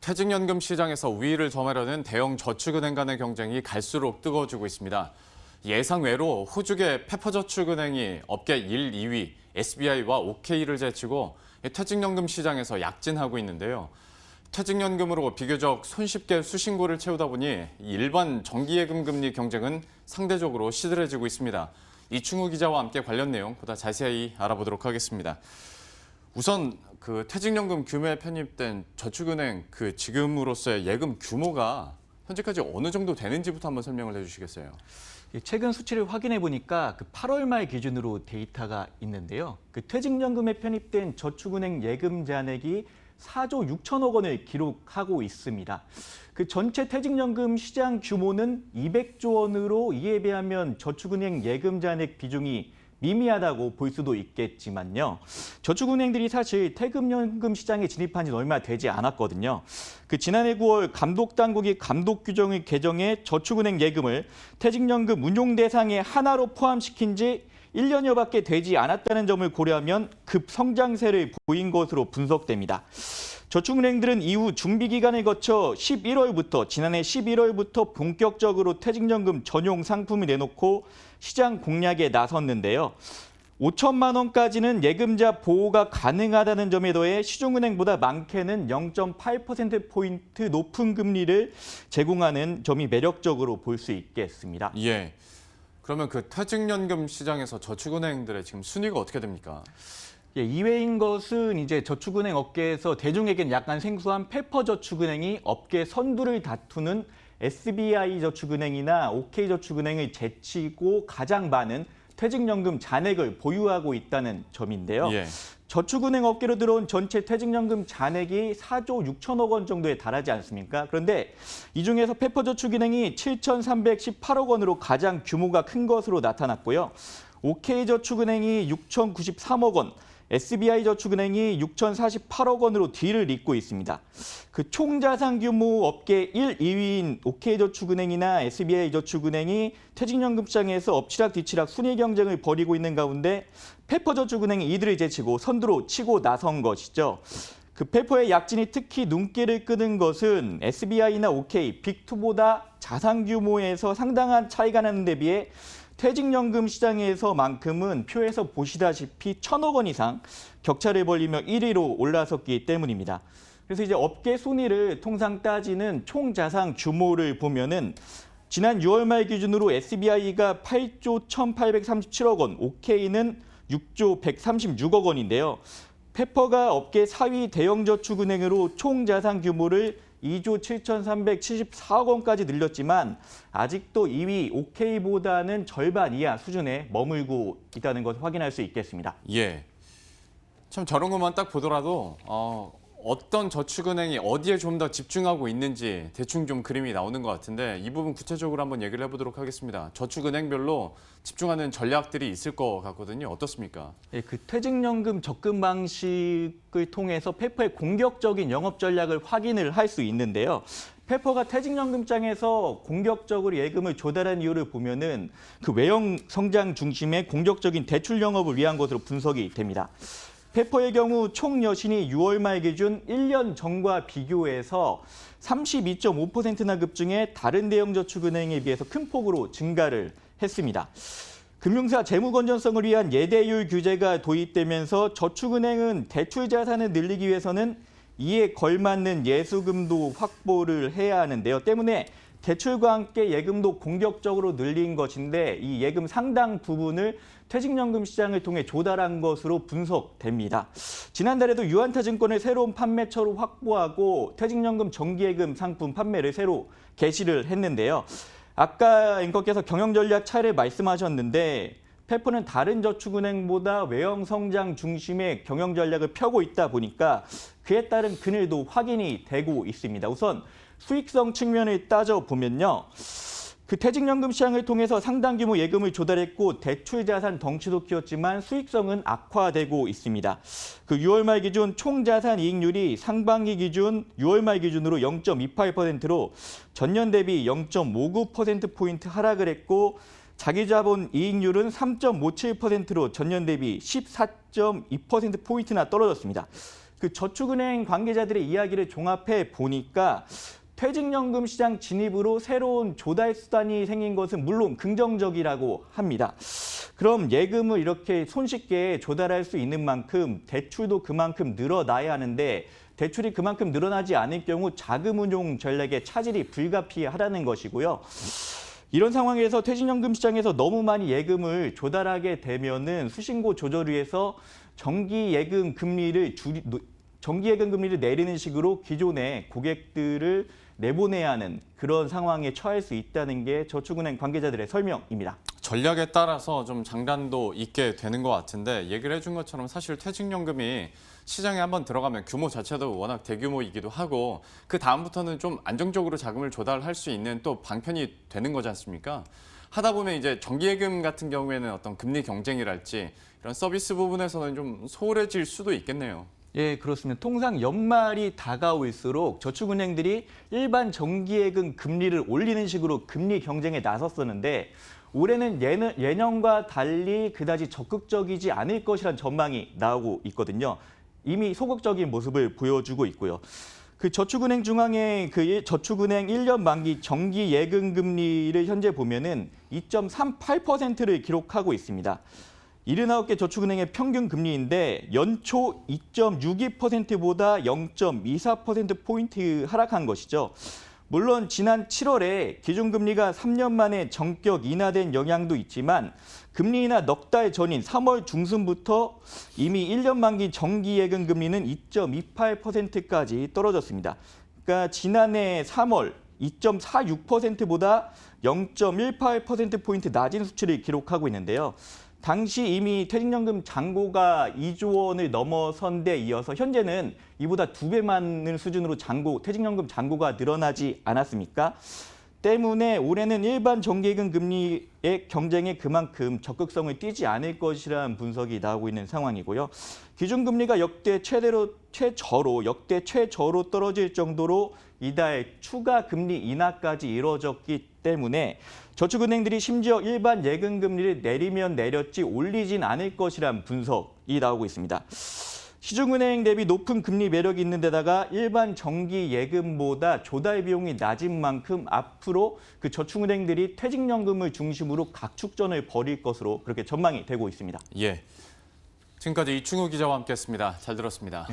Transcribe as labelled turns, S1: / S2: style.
S1: 퇴직연금 시장에서 우위를 점하려는 대형 저축은행 간의 경쟁이 갈수록 뜨거워지고 있습니다. 예상외로 호주계 페퍼저축은행이 업계 1, 2위 SBI와 OK를 제치고 퇴직연금 시장에서 약진하고 있는데요. 퇴직연금으로 비교적 손쉽게 수신고를 채우다 보니 일반 정기예금 금리 경쟁은 상대적으로 시들해지고 있습니다. 이충우 기자와 함께 관련 내용 보다 자세히 알아보도록 하겠습니다. 우선 퇴직연금 규모에 편입된 저축은행 지금으로서의 예금 규모가 현재까지 어느 정도 되는지부터 한번 설명을 해주시겠어요?
S2: 최근 수치를 확인해 보니까 8월 말 기준으로 데이터가 있는데요. 퇴직연금에 편입된 저축은행 예금 잔액이 4조 6천억 원을 기록하고 있습니다. 전체 퇴직연금 시장 규모는 200조 원으로 이에 비하면 저축은행 예금 잔액 비중이 미미하다고 볼 수도 있겠지만요. 저축은행들이 사실 퇴직연금 시장에 진입한 지는 얼마 되지 않았거든요. 지난해 9월 감독당국이 감독 규정을 개정해 저축은행 예금을 퇴직연금 운용 대상에 하나로 포함시킨 지 1년여밖에 되지 않았다는 점을 고려하면 급성장세를 보인 것으로 분석됩니다. 저축은행들은 이후 준비 기간을 거쳐 지난해 11월부터 본격적으로 퇴직연금 전용 상품을 내놓고 시장 공략에 나섰는데요. 5천만 원까지는 예금자 보호가 가능하다는 점에 더해 시중은행보다 많게는 0.8%포인트 높은 금리를 제공하는 점이 매력적으로 볼 수 있겠습니다.
S1: 예. 그러면 퇴직연금 시장에서 저축은행들의 지금 순위가 어떻게 됩니까?
S2: 이외인 것은 이제 저축은행 업계에서 대중에겐 약간 생소한 페퍼저축은행이 업계 선두를 다투는 SBI저축은행이나 OK저축은행을 제치고 가장 많은 퇴직연금 잔액을 보유하고 있다는 점인데요.
S1: 예.
S2: 저축은행 업계로 들어온 전체 퇴직연금 잔액이 4조 6천억 원 정도에 달하지 않습니까? 그런데 이 중에서 페퍼저축은행이 7,318억 원으로 가장 규모가 큰 것으로 나타났고요. OK저축은행이 6,093억 원, SBI저축은행이 6,048억 원으로 뒤를 잇고 있습니다. 총자산 규모 업계 1, 2위인 OK저축은행이나 SBI저축은행이 퇴직연금 시장에서 엎치락뒤치락 순위 경쟁을 벌이고 있는 가운데 페퍼저축은행이 이들을 제치고 선두로 치고 나선 것이죠. 페퍼의 약진이 특히 눈길을 끄는 것은 SBI나 OK, 빅2보다 자산 규모에서 상당한 차이가 나는 데 비해 퇴직연금 시장에서만큼은 표에서 보시다시피 1,000억 원 이상 격차를 벌리며 1위로 올라섰기 때문입니다. 그래서 이제 업계 순위를 통상 따지는 총 자산 규모를 보면은 지난 6월 말 기준으로 SBI가 8조 1,837억 원, OK는 6조 136억 원인데요. 페퍼가 업계 4위 대형저축은행으로 총 자산 규모를 2조 7,374억 원까지 늘렸지만 아직도 2위 OK보다는 절반 이하 수준에 머물고 있다는 것을 확인할 수 있겠습니다.
S1: 예. 참 저런 것만 딱 보더라도 어떤 저축은행이 어디에 좀 더 집중하고 있는지 대충 좀 그림이 나오는 것 같은데 이 부분 구체적으로 한번 얘기를 해보도록 하겠습니다. 저축은행별로 집중하는 전략들이 있을 것 같거든요. 어떻습니까?
S2: 예, 퇴직연금 접근 방식을 통해서 페퍼의 공격적인 영업 전략을 확인을 할 수 있는데요. 페퍼가 퇴직연금장에서 공격적으로 예금을 조달한 이유를 보면은 외형 성장 중심의 공격적인 대출 영업을 위한 것으로 분석이 됩니다. 페퍼의 경우 총 여신이 6월 말 기준 1년 전과 비교해서 32.5%나 급증해 다른 대형 저축은행에 비해서 큰 폭으로 증가를 했습니다. 금융사 재무 건전성을 위한 예대율 규제가 도입되면서 저축은행은 대출 자산을 늘리기 위해서는 이에 걸맞는 예수금도 확보를 해야 하는데요. 때문에 대출과 함께 예금도 공격적으로 늘린 것인데 이 예금 상당 부분을 퇴직연금 시장을 통해 조달한 것으로 분석됩니다. 지난달에도 유한타증권을 새로운 판매처로 확보하고 퇴직연금 정기예금 상품 판매를 새로 개시를 했는데요. 아까 앵커께서 경영전략 차이를 말씀하셨는데 페퍼는 다른 저축은행보다 외형 성장 중심의 경영전략을 펴고 있다 보니까 그에 따른 그늘도 확인이 되고 있습니다. 우선 수익성 측면을 따져보면요. 퇴직연금 시장을 통해서 상당 규모 예금을 조달했고 대출 자산 덩치도 키웠지만 수익성은 악화되고 있습니다. 6월 말 기준 총 자산 이익률이 상반기 기준 6월 말 기준으로 0.28%로 전년 대비 0.59%포인트 하락을 했고 자기자본 이익률은 3.57%로 전년 대비 14.2%포인트나 떨어졌습니다. 그 저축은행 관계자들의 이야기를 종합해 보니까 퇴직연금 시장 진입으로 새로운 조달 수단이 생긴 것은 물론 긍정적이라고 합니다. 그럼 예금을 이렇게 손쉽게 조달할 수 있는 만큼 대출도 그만큼 늘어나야 하는데 대출이 그만큼 늘어나지 않을 경우 자금 운용 전략의 차질이 불가피하다는 것이고요. 이런 상황에서 퇴직연금 시장에서 너무 많이 예금을 조달하게 되면은 수신고 조절을 위해서 정기예금 금리를 내리는 식으로 기존의 고객들을 내보내야 하는 그런 상황에 처할 수 있다는 게 저축은행 관계자들의 설명입니다.
S1: 전략에 따라서 좀 장단도 있게 되는 것 같은데 얘기를 해준 것처럼 사실 퇴직연금이 시장에 한번 들어가면 규모 자체도 워낙 대규모이기도 하고 그 다음부터는 좀 안정적으로 자금을 조달할 수 있는 또 방편이 되는 거지 않습니까? 하다 보면 이제 정기예금 같은 경우에는 어떤 금리 경쟁이랄지 이런 서비스 부분에서는 좀 소홀해질 수도 있겠네요.
S2: 예, 그렇습니다. 통상 연말이 다가올수록 저축은행들이 일반 정기예금 금리를 올리는 식으로 금리 경쟁에 나섰었는데 올해는 예년과 달리 그다지 적극적이지 않을 것이란 전망이 나오고 있거든요. 이미 소극적인 모습을 보여주고 있고요. 그 저축은행 중앙의 저축은행 1년 만기 정기 예금 금리를 현재 보면은 2.38%를 기록하고 있습니다. 79개 저축은행의 평균 금리인데 연초 2.62%보다 0.24%포인트 하락한 것이죠. 물론 지난 7월에 기준금리가 3년 만에 전격 인하된 영향도 있지만 금리 인하 넉 달 전인 3월 중순부터 이미 1년 만기 정기예금 금리는 2.28%까지 떨어졌습니다. 그러니까 지난해 3월 2.46%보다 0.18%포인트 낮은 수치를 기록하고 있는데요. 당시 이미 퇴직연금 잔고가 2조 원을 넘어선 데 이어서 현재는 이보다 2배 많은 수준으로 퇴직연금 잔고가 늘어나지 않았습니까? 때문에 올해는 일반 정기예금 금리의 경쟁에 그만큼 적극성을 띠지 않을 것이라는 분석이 나오고 있는 상황이고요. 기준금리가 역대 최저로 떨어질 정도로 이달 추가 금리 인하까지 이뤄졌기 때문에 저축은행들이 심지어 일반 예금 금리를 내리면 내렸지 올리진 않을 것이란 분석이 나오고 있습니다. 시중은행 대비 높은 금리 매력이 있는 데다가 일반 정기 예금보다 조달 비용이 낮은 만큼 앞으로 그 저축은행들이 퇴직연금을 중심으로 각축전을 벌일 것으로 그렇게 전망이 되고 있습니다.
S1: 예. 지금까지 이충우 기자와 함께했습니다. 잘 들었습니다.